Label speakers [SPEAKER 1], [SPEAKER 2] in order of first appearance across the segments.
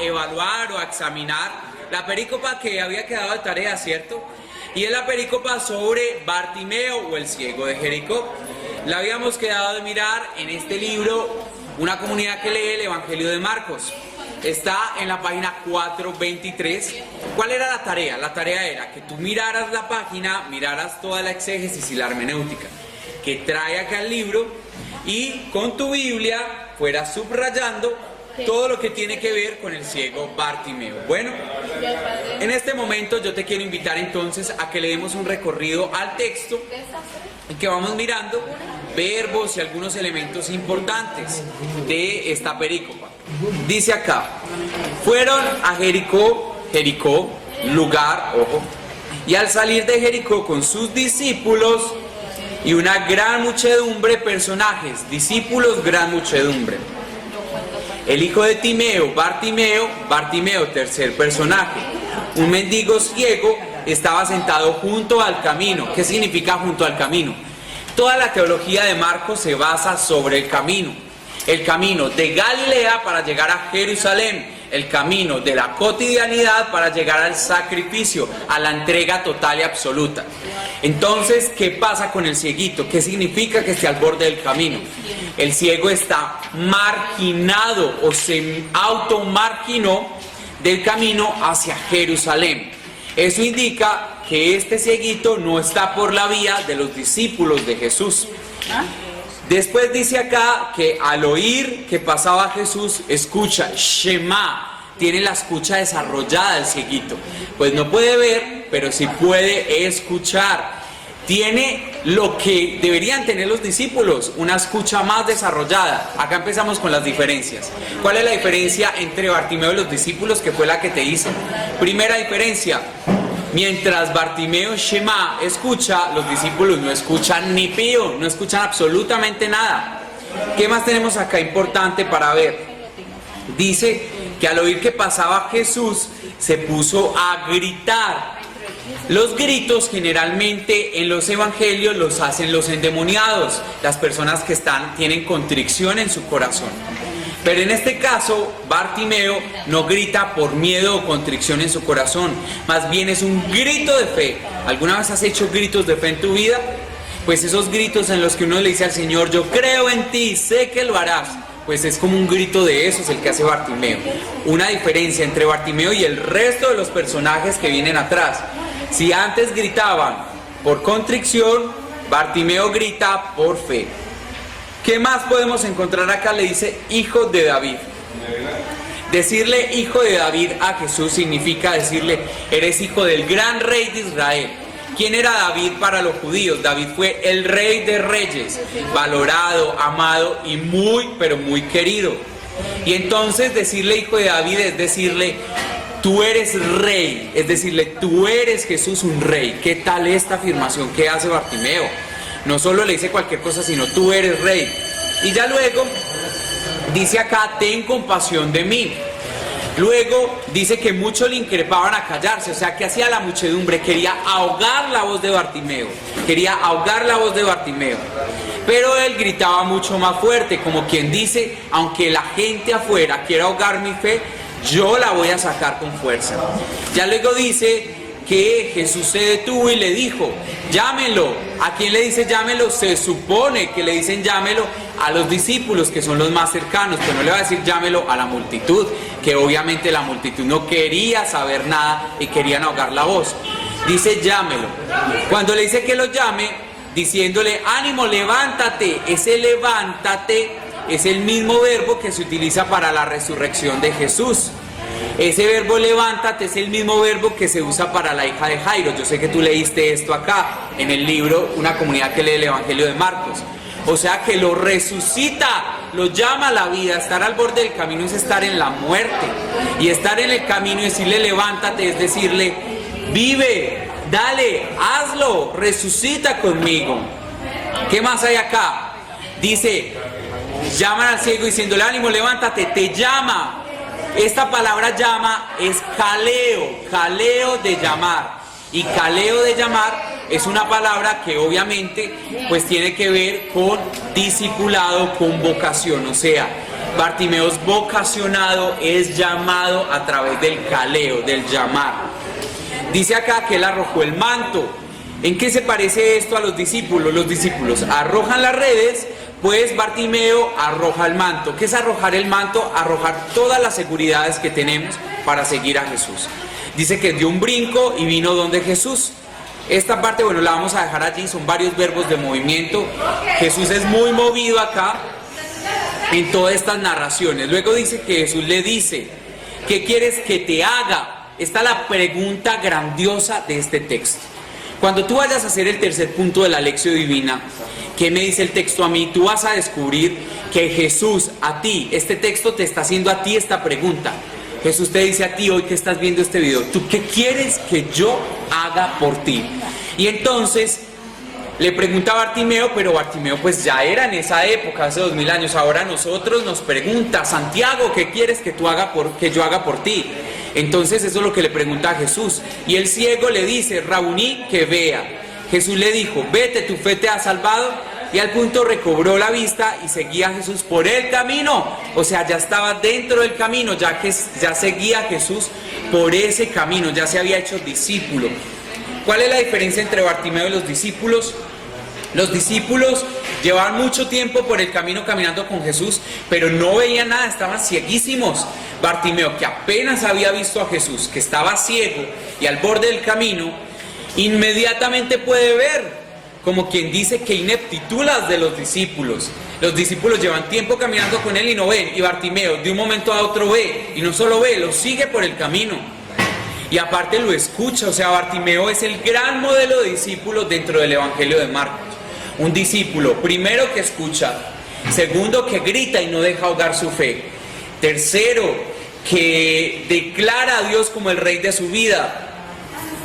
[SPEAKER 1] evaluar o a examinar la perícopa que había quedado de tarea, ¿cierto? Y es la perícopa sobre Bartimeo o el ciego de Jericó. La habíamos quedado de mirar en este libro, una comunidad que lee el Evangelio de Marcos. Está en la página 423. ¿Cuál era la tarea? La tarea era que tú miraras la página, miraras toda la exégesis y la hermenéutica que trae acá el libro y con tu Biblia fueras subrayando todo lo que tiene que ver con el ciego Bartimeo. Bueno, en este momento yo te quiero invitar entonces a que le demos un recorrido al texto y que vamos mirando verbos y algunos elementos importantes de esta perícopa. Dice acá, fueron a Jericó, lugar, ojo, y al salir de Jericó con sus discípulos y una gran muchedumbre, personajes, discípulos, gran muchedumbre. El hijo de Timeo, Bartimeo, tercer personaje, un mendigo ciego, estaba sentado junto al camino. ¿Qué significa junto al camino? Toda la teología de Marcos se basa sobre el camino de Galilea para llegar a Jerusalén, el camino de la cotidianidad para llegar al sacrificio, a la entrega total y absoluta. Entonces, ¿qué pasa con el cieguito? ¿Qué significa que esté al borde del camino? El ciego está marginado o se automarginó del camino hacia Jerusalén. Eso indica que este cieguito no está por la vía de los discípulos de Jesús. Después dice acá que al oír que pasaba Jesús, escucha, Shema, tiene la escucha desarrollada el cieguito. Pues no puede ver, pero sí puede escuchar. Tiene lo que deberían tener los discípulos, una escucha más desarrollada. Acá empezamos con las diferencias. ¿Cuál es la diferencia entre Bartimeo y los discípulos, que fue la que te hice? Primera diferencia. Mientras Bartimeo Shema escucha, los discípulos no escuchan ni pío, no escuchan absolutamente nada. ¿Qué más tenemos acá importante para ver? Dice que al oír que pasaba Jesús, se puso a gritar. Los gritos generalmente en los evangelios los hacen los endemoniados, las personas que tienen contrición en su corazón. Pero en este caso, Bartimeo no grita por miedo o contrición en su corazón, más bien es un grito de fe. ¿Alguna vez has hecho gritos de fe en tu vida? Pues esos gritos en los que uno le dice al Señor, yo creo en ti, sé que lo harás, pues es como un grito de esos el que hace Bartimeo. Una diferencia entre Bartimeo y el resto de los personajes que vienen atrás. Si antes gritaban por contrición, Bartimeo grita por fe. ¿Qué más podemos encontrar acá? Le dice hijo de David. Decirle hijo de David a Jesús significa decirle, eres hijo del gran rey de Israel. ¿Quién era David para los judíos? David fue el rey de reyes, valorado, amado y muy, pero muy querido. Y entonces decirle hijo de David es decirle, tú eres rey, es decirle, tú eres Jesús un rey. ¿Qué tal esta afirmación que hace Bartimeo? No solo le dice cualquier cosa, sino tú eres rey. Y ya luego dice acá, ten compasión de mí. Luego dice que muchos le increpaban a callarse, o sea, que hacía la muchedumbre, quería ahogar la voz de Bartimeo, pero él gritaba mucho más fuerte, como quien dice, aunque la gente afuera quiera ahogar mi fe, yo la voy a sacar con fuerza. Ya luego dice que Jesús se detuvo y le dijo, llámelo. ¿A quién le dice llámelo? Se supone que le dicen llámelo a los discípulos, que son los más cercanos, pero no le va a decir llámelo a la multitud, que obviamente la multitud no quería saber nada y querían ahogar la voz. Dice llámelo. Cuando le dice que lo llame, diciéndole ánimo, levántate, ese levántate es el mismo verbo que se utiliza para la resurrección de Jesús. Ese verbo levántate es el mismo verbo que se usa para la hija de Jairo. Yo sé que tú leíste esto acá en el libro, una comunidad que lee el Evangelio de Marcos. O sea que lo resucita, lo llama a la vida. Estar al borde del camino es estar en la muerte. Y estar en el camino y decirle levántate es decirle vive, dale, hazlo, resucita conmigo. ¿Qué más hay acá? Dice, llaman al ciego diciéndole ánimo, levántate, te llama. Esta palabra llama es caleo de llamar. Y caleo de llamar es una palabra que obviamente pues tiene que ver con discipulado, con vocación. O sea, Bartimeo es vocacionado, es llamado a través del caleo, del llamar. Dice acá que él arrojó el manto. ¿En qué se parece esto a los discípulos? Los discípulos arrojan las redes, pues Bartimeo arroja el manto. ¿Qué es arrojar el manto? Arrojar todas las seguridades que tenemos para seguir a Jesús. Dice que dio un brinco y vino donde Jesús. Esta parte, bueno, la vamos a dejar allí, son varios verbos de movimiento. Jesús es muy movido acá en todas estas narraciones. Luego dice que Jesús le dice, ¿qué quieres que te haga? Esta es la pregunta grandiosa de este texto. Cuando tú vayas a hacer el tercer punto de la lección divina, ¿qué me dice el texto a mí? Tú vas a descubrir que Jesús a ti, este texto te está haciendo a ti esta pregunta. Jesús te dice a ti hoy que estás viendo este video, ¿tú qué quieres que yo haga por ti? Y entonces le pregunta a Bartimeo, pero Bartimeo pues ya era en esa época, hace 2000 años. Ahora a nosotros nos pregunta, Santiago, ¿qué quieres que yo haga por ti? Entonces eso es lo que le pregunta a Jesús. Y el ciego le dice, Rabuní, que vea. Jesús le dijo, vete, tu fe te ha salvado. Y al punto recobró la vista y seguía a Jesús por el camino. O sea, ya estaba dentro del camino, ya seguía a Jesús por ese camino, ya se había hecho discípulo. ¿Cuál es la diferencia entre Bartimeo y los discípulos? Los discípulos llevaban mucho tiempo por el camino caminando con Jesús, pero no veían nada, estaban cieguísimos. Bartimeo, que apenas había visto a Jesús, que estaba ciego y al borde del camino, inmediatamente puede ver. Como quien dice que ineptitud las de los discípulos. Los discípulos llevan tiempo caminando con él y no ven. Y Bartimeo de un momento a otro ve. Y no solo ve, lo sigue por el camino. Y aparte lo escucha. O sea, Bartimeo es el gran modelo de discípulo dentro del Evangelio de Marcos. Un discípulo, primero, que escucha. Segundo, que grita y no deja ahogar su fe. Tercero, que declara a Dios como el rey de su vida.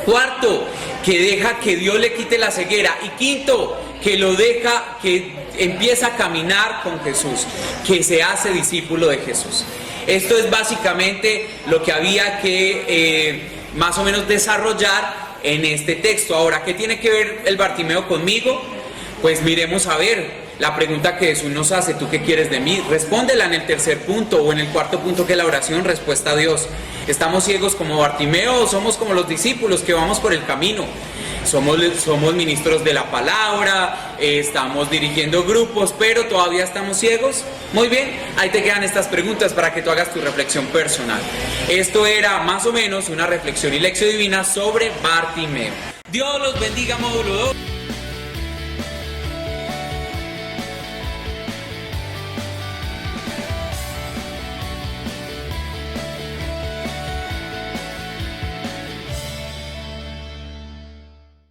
[SPEAKER 1] Cuarto, que deja que Dios le quite la ceguera. Y quinto, que lo deja, que empieza a caminar con Jesús, que se hace discípulo de Jesús. Esto es básicamente lo que había que más o menos desarrollar en este texto. Ahora, ¿qué tiene que ver el Bartimeo conmigo? Pues miremos a ver. La pregunta que Jesús nos hace, ¿tú qué quieres de mí? Respóndela en el tercer punto o en el cuarto punto, que es la oración, respuesta a Dios. ¿Estamos ciegos como Bartimeo o somos como los discípulos que vamos por el camino? Somos ministros de la palabra, estamos dirigiendo grupos, pero todavía estamos ciegos. Muy bien, ahí te quedan estas preguntas para que tú hagas tu reflexión personal. Esto era más o menos una reflexión y lección divina sobre Bartimeo. Dios los bendiga, módulo 2.